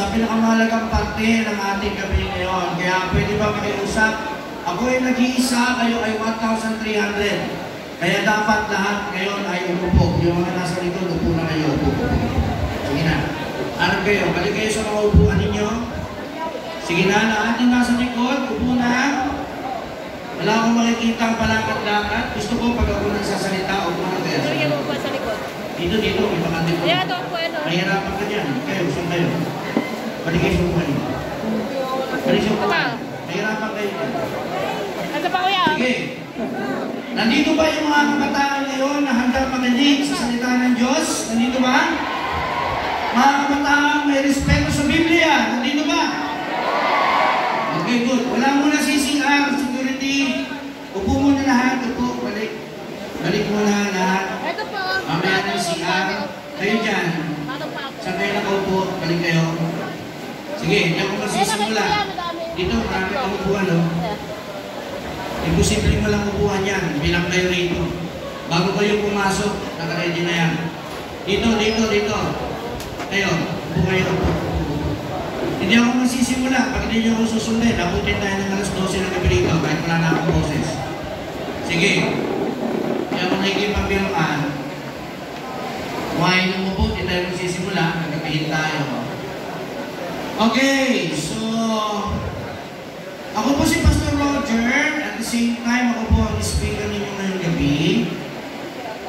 sa pinakamahalagang parte ng ating gabi ngayon. Kaya pwede ba makiusap? Ako ay nag-iisa, kayo ay 1,300. Kaya dapat lahat ngayon ay umupo. Yung mga nasa likod, upo na kayo. Upo. Sige na. Harap kayo. Balik kayo sa mga upuan ninyo. Sige na, lahat yung nasa likod, upo na. Wala akong makikita ang palakat-lakat. Gusto ko pag ako nagsasalita, upo na kayo. Sorry, mo pa sa likod. Dito, may bakante po. Yeah, ito po, ano. Mahirapan ka dyan. Kayo, saan kayo? Balik kayo sa upuan ninyo. Balik sa upuan. Mahirapan kayo dyan. Ano pa, kuya? Sige. Nandito ba yung mga kabataan ngayon na handang makinig sa salita ng Diyos? Nandito ba? Mga kabataan may respeto sa Biblia. Nandito ba? Okay, good. Wala muna CCR, security. Upo muna lahat. Upo, balik. Balik muna lahat. Ito po. Mamaya ng CR. Kayo dyan. Saan kayo nakaupo? Balik kayo. Sige, hindi ako magsisimula. Dito, marami kang upuan, no? Imposible mo lang upuan yan. Bilang kayo rito. Bago kayo pumasok, naka-ready na yan. Dito. Kayo, upo kayo. Hindi ako magsisimula. Pag hindi nyo ako susundin, abutin tayo ng alas 12 ng gabi rito kahit wala na akong boses. Sige. Kaya kung nakikipagbiruan, kuhain yung upo, hindi tayo magsisimula, nagabihin tayo. Okay, so ako po si Pastor Roger. At the same time, ako po ang speaker ninyo ngayong gabi.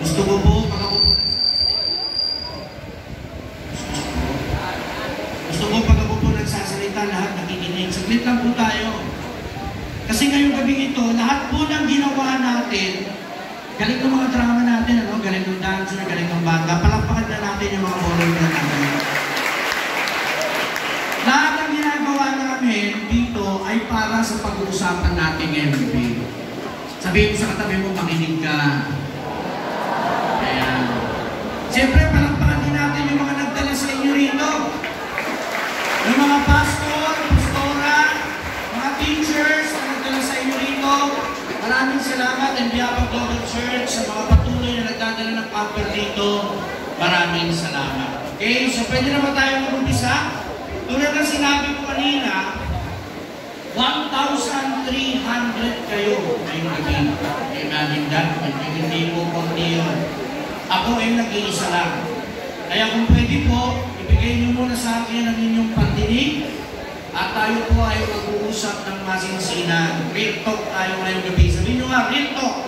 Gusto ko po, pag ako po nagsasalita, lahat nakikinig. Saglit lang po tayo. Kasi ngayong gabi ito, lahat po ng ginawa natin, galing ng mga drama natin, ano? Galing ng dancer, galing ng banda, palakpakan na natin yung mga volunteer natin. Lahat ng ginagawa namin dito ay para sa pag-uusapan natin ngayong gabi. Sabihin mo sa katabi mo, makinig ka. Ayan. Siyempre, palakpakan din natin yung mga nagdala sa inyo rito. Yung mga pastor, pastora, mga teachers na nagdala sa inyo rito. Maraming salamat and behalf of Global Church sa mga patuloy na nagdadala ng pamper dito. Maraming salamat. Okay, so pwede naman tayo mag-umpisa. Tulad ng sinabi ko kanina, 1,300 kayo ngayong gabi. Imagine that, hindi po konti yun. Ako ay nag-iisa lang. Kaya kung pwede po, ibigay niyo muna sa akin ang inyong pandinig at tayo po ay mag-uusap ng masinsinan. Real talk tayo ngayong gabi. Sabihin niyo nga, real talk.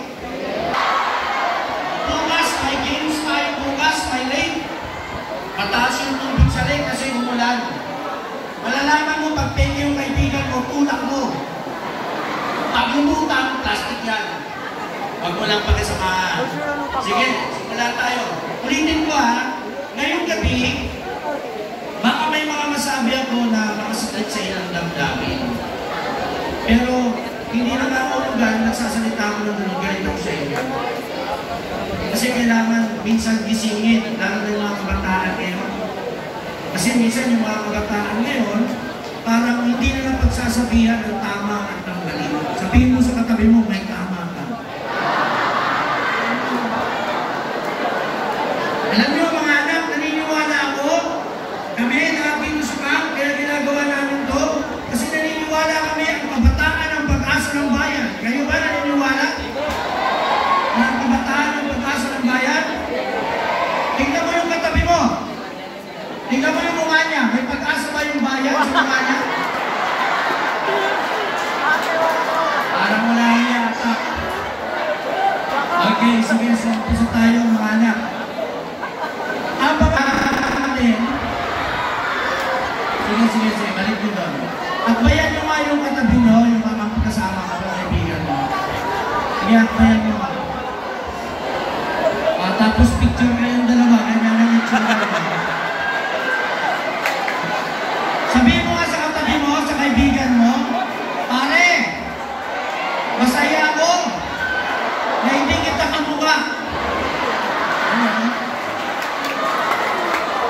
Bukas, may games tayo. Bukas, may lake. Mataas yung tubig sa lake kasi umulan. Malalaman mo pag peke yung kaibigan mo, tulak mo. Pag lumutang, plastic yan. Pag walang pagkasamahan. Sige, simula tayo. Ulitin ko ha, ngayong gabi, baka may mga masabi ako na makasakit sa ilang damdamin. Pero, hindi na ako lugar, nagsasalita ako ng galing ako sa inyo. Kasi kailangan minsan gisingin, lalo na yung mga kabataan ngayon. Kasi minsan yung mga kabataan ngayon, parang hindi na lang pagsasabihan ng tama at ng mali. Sabihin mo sa katabi mo, may tama ka. Alam niyo mga anak, naniniwala ako, kami nakikinusukan, kaya ginagawa namin to, kasi naniniwala kami ang kabataan ng pag-asa ng bayan. Kayo ba naniniwala? Na ang kabataan ng pag-asa ng bayan? Tingnan mo yung katabi mo. Tingnan mo yung mukha niya. May pag-asa ba yung bayan sa mukha niya? Parang wala yata. Okay, sige, so umpisa tayo mga anak. Habang natin, sige, balik mo doon. Akbayan nyo nga yung katabi nyo, yung mga kasama ka, mga kaibigan mo. Sige, akbayan nyo nga. Tapos picture kayong dalawa, ganyan na yung tsura. Sabihin mo nga sa katabi mo, sa kaibigan mo, pare, masaya ako na hindi kita kamukha.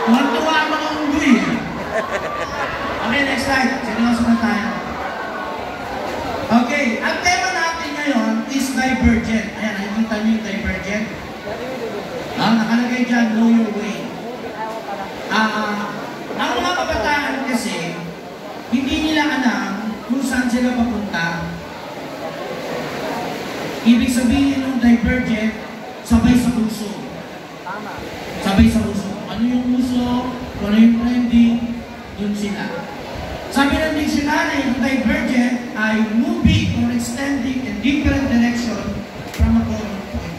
Tuwan-tuwa ang mga unggoy. Okay, next slide. Seryoso na tayo. Okay, ang tema natin ngayon is Divergent. Ayan, nakikita niyo yung Divergent? Nakalagay dyan, know your way. Ang mga kabataan kasi, hindi nila alam kung saan sila papunta. Ibig sabihin ng divergent, sabay sa uso. Sabay sa uso. Ano yung uso? Kung ano yung trending? Yun sila. Sabi ng dictionary, yung divergent ay moving or extending in different direction from a common point.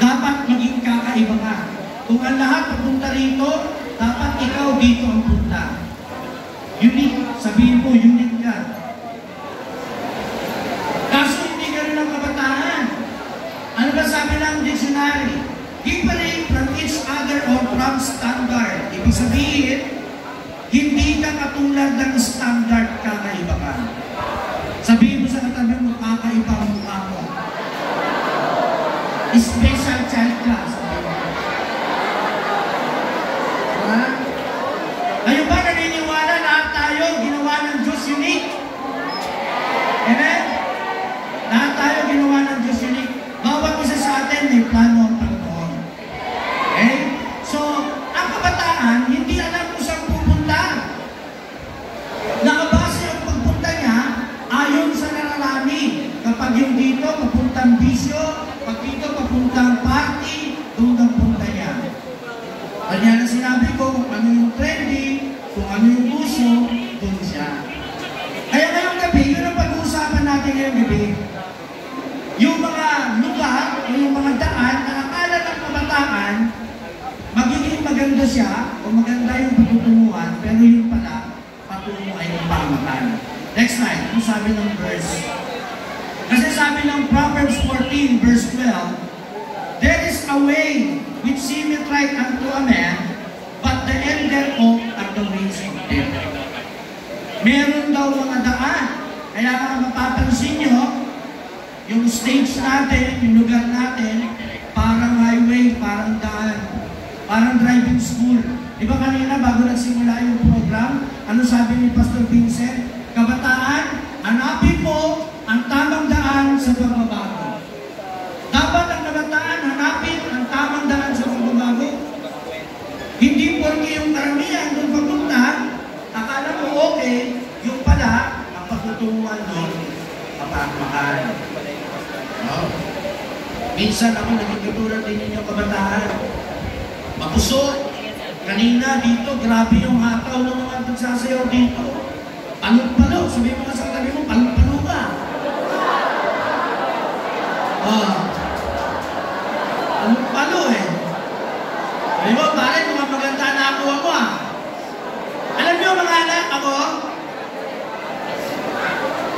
Dapat maging kakaiba ka. Kung ang lahat papunta rito, dapat ikaw dito ang punta. Unique. Sabihin mo, unique ka. Kaso hindi gano'n ang kabataan. Ano ba sabi ng dictionary? Different from each other or from standard. Ibig sabihin, hindi ka katulad ng standard, kakaiba ka. Sabihin mo sa katabi mo, kakaiba ang mukha mo. Special child class. Kayo ba naniniwala lahat tayo ginawa ng Diyos unique? Amen? Lahat tayo ginawa ng Diyos unique. Bawat isa sa atin may plano ang Panginoon. Okay? So, ang kabataan, hindi alam kung saan pupunta. Nakabase ang pagpunta niya ayon sa nararami. Kapag yung dito, papuntang bisyo, pag dito, papuntang party, doon ang punta niya. Kanya na sinabi ko kung ano yung trending, kung ano yung uso, doon siya. Kaya ngayong gabi, yun ang pag-uusapan natin ngayong gabi. Yung mga lugar o yung mga daan na akala ng kabataan, magiging maganda siya o maganda yung patutunguhan, pero yun pala, patungo ay ng pamakan. Next slide, kung sabi ng verse. Kasi sabi ng Proverbs 14 verse 12, there is a way which seemeth right unto a man, but the end thereof are the ways of death. Meron daw mga daan. Kaya mapapansin nyo, yung stage natin, yung lugar natin, parang highway, parang daan, parang driving school. Di ba kanina, bago nagsimula yung program, ano sabi ni Pastor Vincent? Kabataan, hanapin mo ang tamang daan sa pagbabago. Dapat ang kabataan, hanapin ang tamang daan sa pagbabago. Hindi porque yung karamihan doon papunta, akala mo okay, yung pala, ang pagtutunguhan doon, mapakmakan. No? Minsan ako naging katulad din ninyo kabataan. Mapusot. Kanina dito, grabe yung hataw ng mga nagsasayaw dito. Palong-palo. Sabi mo sa katabi mo, palong-palo ka. Palong-palo eh. Sabi mo, bakit mga maganda na ako ah. Alam niyo mga anak, ako,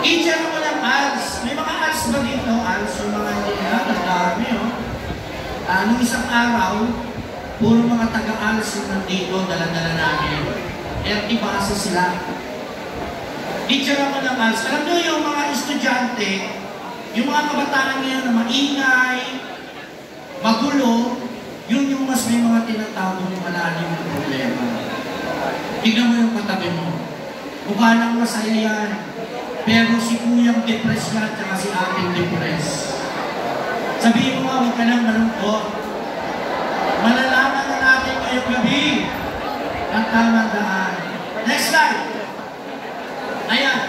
teacher mo ng ALS. May mga ALS ba dito? ALS yung mga hindi na, nagdami oh. Nung isang araw, puro mga taga-ALS yung nandito, dala-dala namin. Kaya ibasa sila. Teacher ako ng ALS. Alam nyo yung mga estudyante, yung mga kabataan ngayon na maingay, magulo, yun yung mas may mga tinatawag ng malalim ng problema. Tignan mo yung katabi mo. Mukha lang masaya yan. Pero si kuyang depressed yan, tsaka si ating depressed. Sabihin mo nga, huwag ka nang malungkot. Malalaman na natin ngayong gabi ang tamang daan. Next slide. Ayan.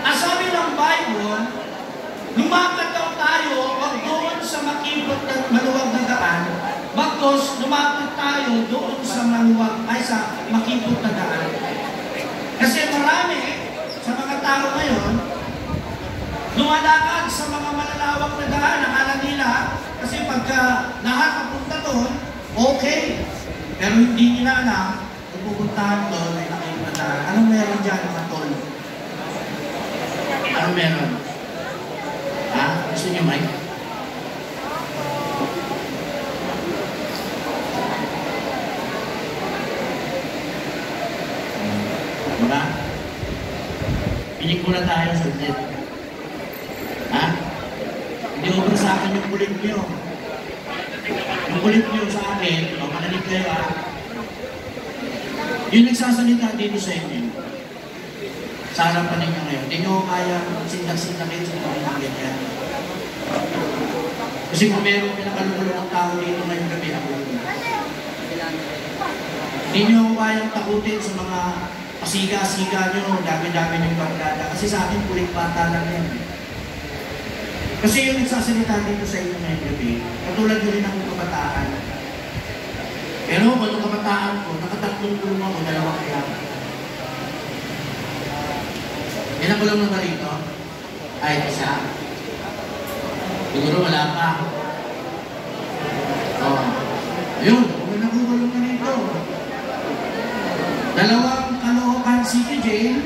Ang sabi ng Bible, lumakad daw tayo huwag doon sa makipot na maluwag na daan, bagkos lumakad tayo doon sa maluwag, ay sa makipot na daan. Kasi marami sa mga tao ngayon, lumalakad sa mga malalawak na daan, akala nila, kasi pagka lahat papunta doon, okay. Pero hindi nila alam, kung pupuntahan doon, ay nakikita na. Anong meron dyan, mga tol? Anong meron? Ha? Gusto niyo, Mike? Diba? Pinig muna tayo sa ulit. Ha? Hindi mo ba sa akin yung kulit niyo? Yung kulit niyo sa akin, makanig kayo ha? Yung nagsasalita dito sa inyo, sa harapan ninyo ngayon, hindi nyo kaya sindak-sindakin sa mga ganyan. Kasi kung meron pinakalulo ng tao dito ngayong gabi ako, hindi nyo kayang takutin sa mga siga-siga nyo, dami-dami ng barkada. Kasi sa akin, kulit bata lang yan. Kasi yung nagsasalita dito sa inyo ngayong gabi, katulad nyo rin ang kabataan. Pero kung yung kabataan ko, nakatatlong tulong ako, dalawang kaya. Yan ang kulang na ba rito? Ay, isa. Siguro wala pa. Oh. Ayun, kung nagugulong na rito. Dalawang Caloocan City Jail,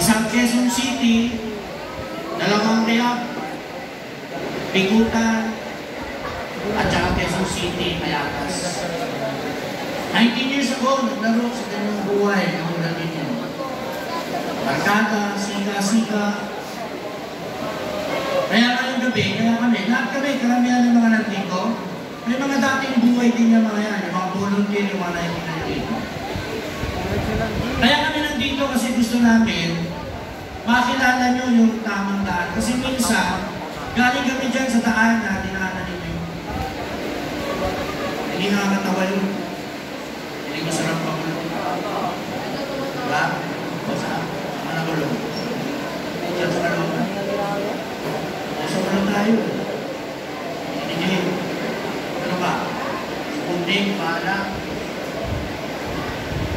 isang Quezon City, dalawang React, Pigutan, at saka Quezon City, Ayatas. 19 years ago, naglaro sa kanyang buhay ng ulan ninyo. Barkada, sika-sika. Kaya ngayong gabi, lahat kami, karamihan ng mga nandito, may mga dating buhay din yung mga yan, yung mga volunteer, yung mga nandito. Kaya kami nandito kasi gusto namin makilala nyo yung tamang daan. Kasi minsan, galing kami dyan sa daan na dinaanan ninyo. Hindi nakakatawa yun. Hindi masarap pagulong. Diba? O saan? Saan nagulong? Saan sa kalungan? Sa kalungan tayo. Hindi. Ano ba? Kunding, paala.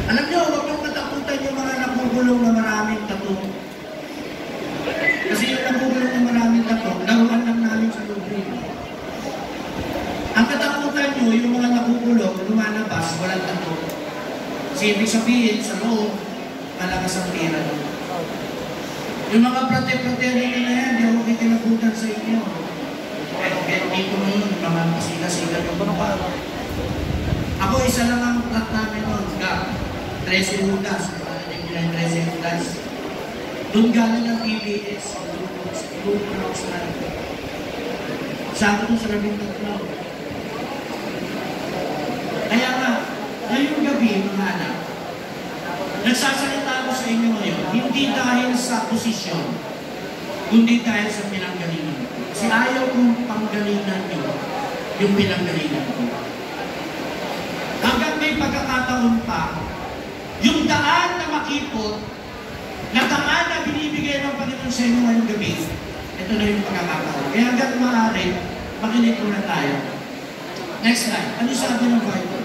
Alam nyo, huwag nyo matakutan yung mga nagugulong na maraming tattoo. Kasi yung nagugulong na maraming tattoo, laruan lang namin sa lubrin. Ang katakutan nyo, yung mga nagugulong, lumalabas, walang tattoo. Kasi ibig sabihin, sa loob, malakas ang pira nyo. Yung mga prate-praterin na yan, di ako kitinabutan sa inyo. Kahit dito mo yun, mga kasila-sila yung mga. Ako, isa lang ang plat namin nun, 13 Judas, hindi nila 13 Judas. Doon galing ang PBS, doon na. Sabi ko sa 13. Kaya nga, ngayong gabi, mga anak, nagsasalita ako sa inyo ngayon, hindi dahil sa posisyon, kundi dahil sa pinanggalingan ko. Kasi ayaw kong panggalingan nyo yung pinanggalingan ko. Hanggang may pagkakataon pa, yung daan na makipot, na daan na binibigay ng Panginoon sa inyo ngayong gabi, ito na yung pagkakataon. Kaya hanggang maaari, makinig muna tayo. Next slide. Ano sabi ng Bible?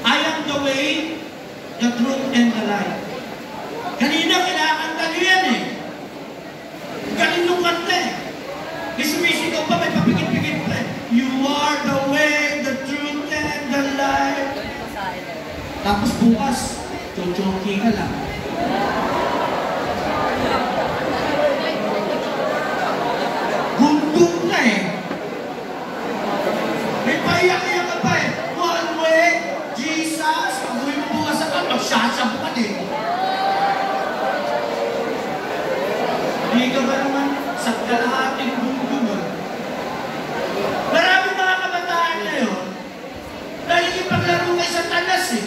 I am the way, the truth, and the life. Kanina, kinakanta nyo yan eh. Galing nung kanta eh. May sumisigaw pa, may papikit-pikit pa eh. You are the way, the truth, and the life. Tapos bukas, chochoki ka lang. Gundong na eh. May paiyak-iyak ka pa eh. One way, Jesus. Pag-uwi mo bukas sa kan, magsasabu ka din. Hindi ka ba naman sa kalahating gundong? Maraming mga kabataan ngayon, dahil ipaglaro kay Satanas eh.